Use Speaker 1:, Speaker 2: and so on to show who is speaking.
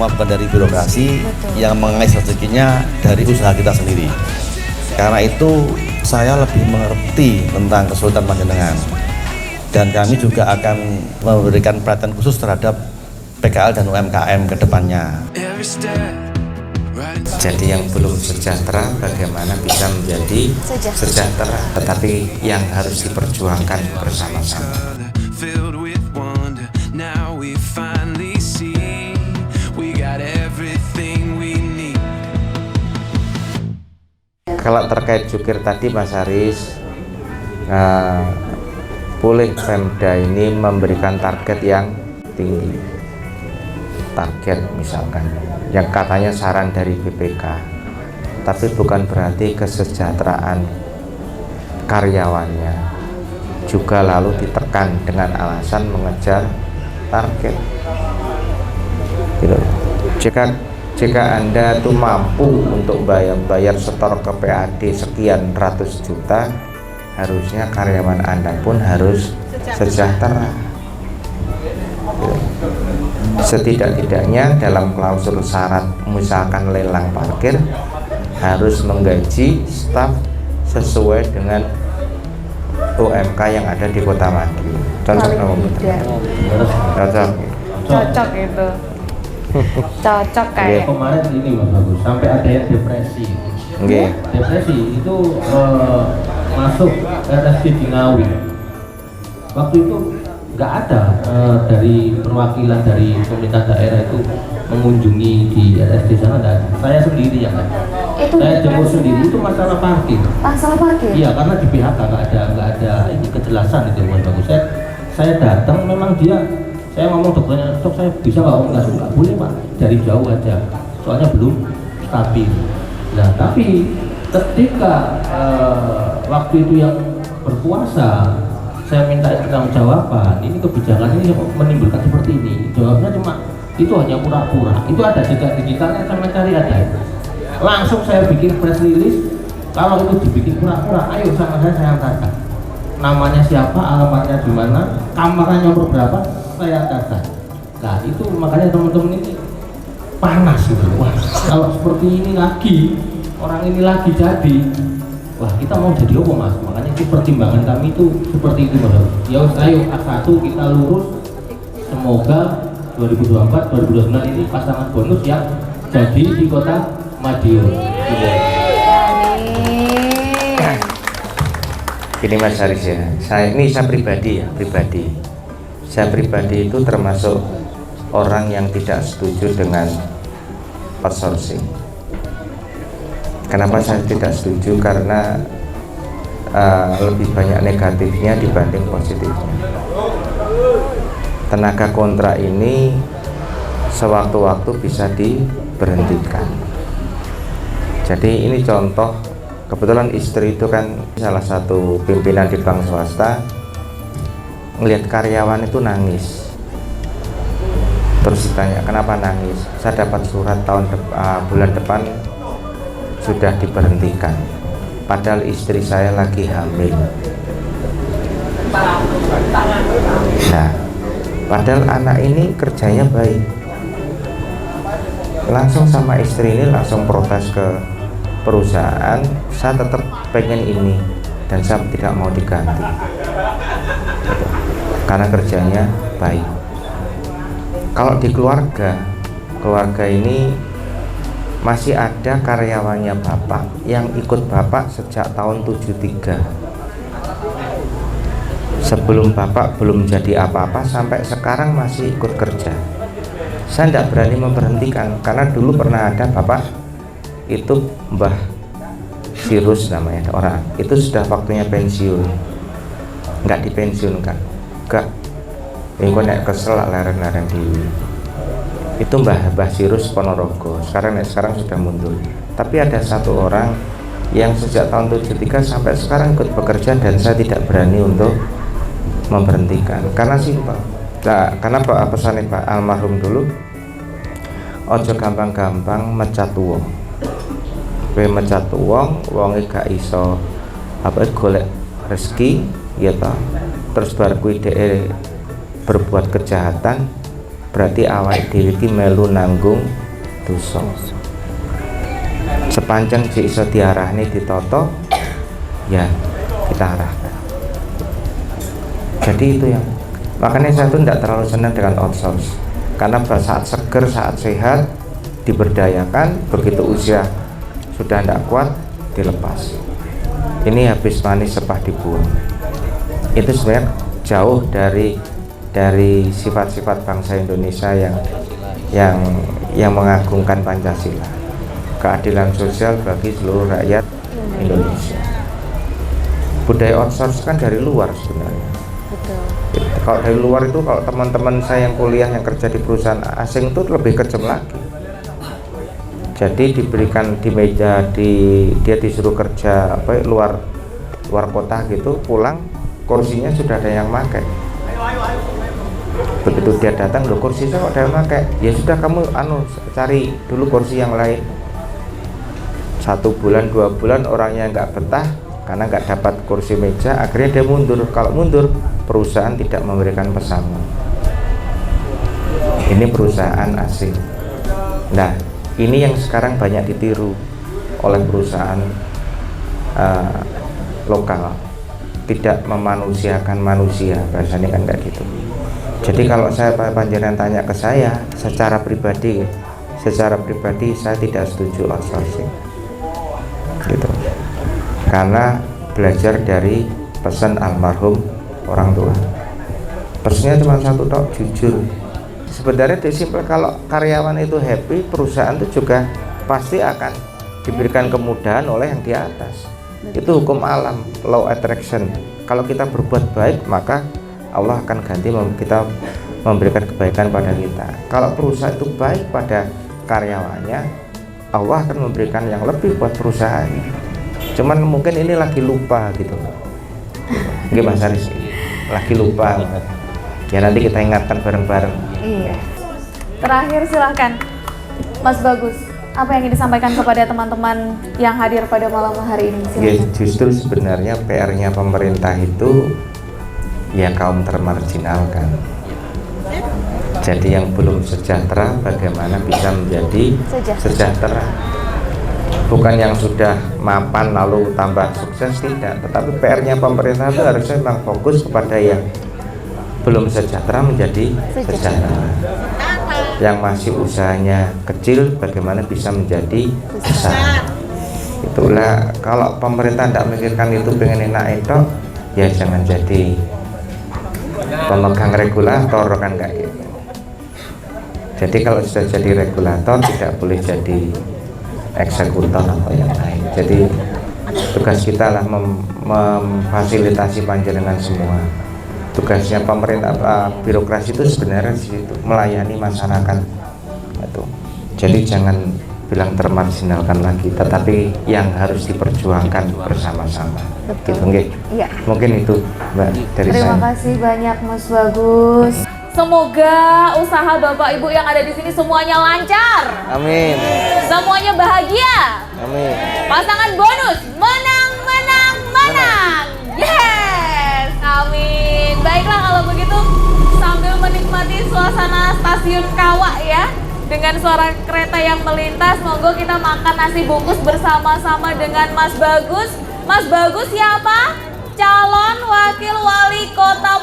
Speaker 1: semua bukan dari birokrasi. Yang mengais rezekinya dari usaha kita sendiri. Karena itu saya lebih mengerti tentang kesulitan panjenengan, dan kami juga akan memberikan perhatian khusus terhadap PKL dan UMKM ke depannya.
Speaker 2: Jadi yang belum sejahtera bagaimana bisa menjadi sejahtera, tetapi yang harus diperjuangkan bersama-sama. Kalau terkait jukir tadi Mas Haris, boleh Pemda ini memberikan target yang tinggi, target misalkan yang katanya saran dari BPK, tapi bukan berarti kesejahteraan karyawannya juga lalu ditekan dengan alasan mengejar target gitu. Jika Anda tuh mampu untuk bayar setor ke PAD sekian ratus juta, harusnya karyawan Anda pun harus sejahtera. Setidak-tidaknya dalam klausul syarat misalkan lelang parkir harus menggaji staf sesuai dengan UMK yang ada di Kota Madiun. Cocok
Speaker 3: cocok itu. Cocok kayak
Speaker 4: kemarin ini Mas Bagus, sampai ada yang depresi. Depresi itu masuk RSD di Ngawi. Waktu itu nggak ada dari perwakilan dari pemerintah daerah itu mengunjungi di RSD sana, nggak ada. Saya sendiri yang ada. Saya jemput sendiri, itu masalah parkir. Masalah parkir? Iya, karena di PHK nggak ada ini kejelasan itu Mas Bagus. Saya datang, memang saya ngomong dokternya, dok saya bisa nggak boleh Pak, dari jauh aja, soalnya belum stabil. Nah tapi ketika waktu itu yang berkuasa, saya minta pertanggungjawaban, ini kebijakan ini menimbulkan seperti ini. Jawabnya cuma itu hanya pura-pura. Itu ada jejak digitalnya, saya mencari ada. Langsung saya bikin press release, kalau itu dibikin pura-pura, ayo sama saya angkatkan. Namanya siapa, alamatnya di mana, kamarnya nomor berapa, saya angkatkan. Nah itu makanya teman-teman ini panas gitu. Wah kalau seperti ini lagi, orang ini lagi jadi, wah kita mau jadi apa Mas? Makanya itu pertimbangan kami itu seperti itu Mas. Ya ayo A1 kita lurus, semoga 2024 2029 ini pasangan bonus yang jadi di Kota Madiun.
Speaker 2: Ini Mas Haris ya, saya pribadi itu termasuk orang yang tidak setuju dengan outsourcing. Kenapa saya tidak setuju? Karena lebih banyak negatifnya dibanding positifnya. Tenaga kontrak ini sewaktu-waktu bisa diberhentikan. Jadi ini contoh, kebetulan istri itu kan salah satu pimpinan di bank swasta, ngelihat karyawan itu nangis. Terus ditanya kenapa nangis, saya dapat surat bulan depan sudah diberhentikan, padahal istri saya lagi hamil. Nah, padahal anak ini kerjanya baik. Langsung sama istri ini langsung protes ke perusahaan, saya tetap pengen ini dan saya tidak mau diganti karena kerjanya baik. Kalau di keluarga ini masih ada karyawannya bapak yang ikut bapak sejak tahun 73. Sebelum bapak belum jadi apa-apa sampai sekarang masih ikut kerja. Saya tidak berani memberhentikan karena dulu pernah ada bapak itu Mbah Sirus namanya orang, itu sudah waktunya pensiun, nggak dipensiunkan, enggak. Ini nek kesel leren-leren di itu Mbah Sirus Ponorogo, sekarang sudah mundur. Tapi ada satu orang yang sejak tahun 73 sampai sekarang ikut bekerja dan saya tidak berani untuk memberhentikan karena simpel. Nah, karena pesannya Pak almarhum dulu, ojo gampang-gampang mecat wong. Kowe mecat wong gak iso golek rezeki ya toh. Terus bar kuwi dhek berbuat kejahatan, berarti awake dhewe iki melu nanggung dosa. Sepanjang iso diarahne ditata, ya kita arahkan. Jadi itu yang makanya saya tuh tidak terlalu senang dengan outsource, karena pada saat seger, saat sehat diberdayakan, begitu usia sudah tidak kuat dilepas. Ini habis manis sepah dibuang. Itu sebenarnya jauh dari sifat-sifat bangsa Indonesia yang mengagungkan Pancasila, keadilan sosial bagi seluruh rakyat Indonesia. Budaya outsource kan dari luar sebenarnya.
Speaker 3: Betul.
Speaker 2: Kalau dari luar itu, kalau teman-teman saya yang kuliah yang kerja di perusahaan asing itu lebih kejam lagi. Jadi diberikan di meja, dia disuruh kerja luar kota gitu, pulang kursinya sudah ada yang pakai. Begitu dia datang, loh kursi saya kok ada yang pakai, ya sudah kamu cari dulu kursi yang lain. 1 bulan 2 bulan orangnya nggak betah karena nggak dapat kursi meja, akhirnya dia mundur. Kalau mundur, perusahaan tidak memberikan pesangon. Ini perusahaan asing. Nah, ini yang sekarang banyak ditiru oleh perusahaan lokal, tidak memanusiakan manusia, bahasanya kan kayak gitu. Jadi kalau saya panjenengan tanya ke saya secara pribadi saya tidak setuju outsourcing gitu, karena belajar dari pesan almarhum orang tua. Pesannya cuma satu tok, jujur. Sebenarnya disimpel, kalau karyawan itu happy, perusahaan itu juga pasti akan diberikan kemudahan oleh yang di atas. Itu hukum alam, law attraction. Kalau kita berbuat baik, maka Allah akan ganti kita memberikan kebaikan pada kita. Kalau perusahaan itu baik pada karyawannya, Allah akan memberikan yang lebih buat perusahaannya. Cuman mungkin ini lagi lupa gitu. Nggih Mas Aris, lagi lupa. Ya nanti kita ingatkan bareng-bareng.
Speaker 3: Iya. Terakhir silahkan Mas Bagus, apa yang ingin disampaikan kepada teman-teman yang hadir pada malam hari ini?
Speaker 2: Ya, justru sebenarnya PR-nya pemerintah itu ya kaum termarginalkan. Jadi yang belum sejahtera bagaimana bisa menjadi sejahtera. Bukan yang sudah mapan lalu tambah sukses, tidak. Tetapi PR-nya pemerintah itu harusnya memang fokus kepada yang belum sejahtera menjadi sejahtera. Yang masih usahanya kecil bagaimana bisa menjadi besar. Itulah, kalau pemerintah tidak memikirkan itu, pengen enak itu, ya jangan jadi pemegang regulator kan kayak gitu. Jadi kalau sudah jadi regulator tidak boleh jadi eksekutor atau yang lain. Jadi tugas kita lah memfasilitasi panjenengan semua. Tugasnya pemerintah, birokrasi itu sebenarnya di situ, melayani masyarakat itu. Jadi jangan bilang termarginalkan lagi, tetapi yang harus diperjuangkan bersama-sama. Gitu, nggih.
Speaker 3: Iya.
Speaker 2: Mungkin itu Mbak dari saya.
Speaker 3: Terima kasih banyak Mas Bagus. Semoga usaha Bapak Ibu yang ada di sini semuanya lancar.
Speaker 2: Amin.
Speaker 3: Semuanya bahagia.
Speaker 2: Amin.
Speaker 3: Pasangan bonus menang, menang, menang. Yes. Amin. Baiklah kalau begitu, sambil menikmati suasana stasiun Kawak ya, dengan suara kereta yang melintas, monggo kita makan nasi bungkus bersama-sama dengan Mas Bagus. Mas Bagus siapa? Calon Wakil Wali Kota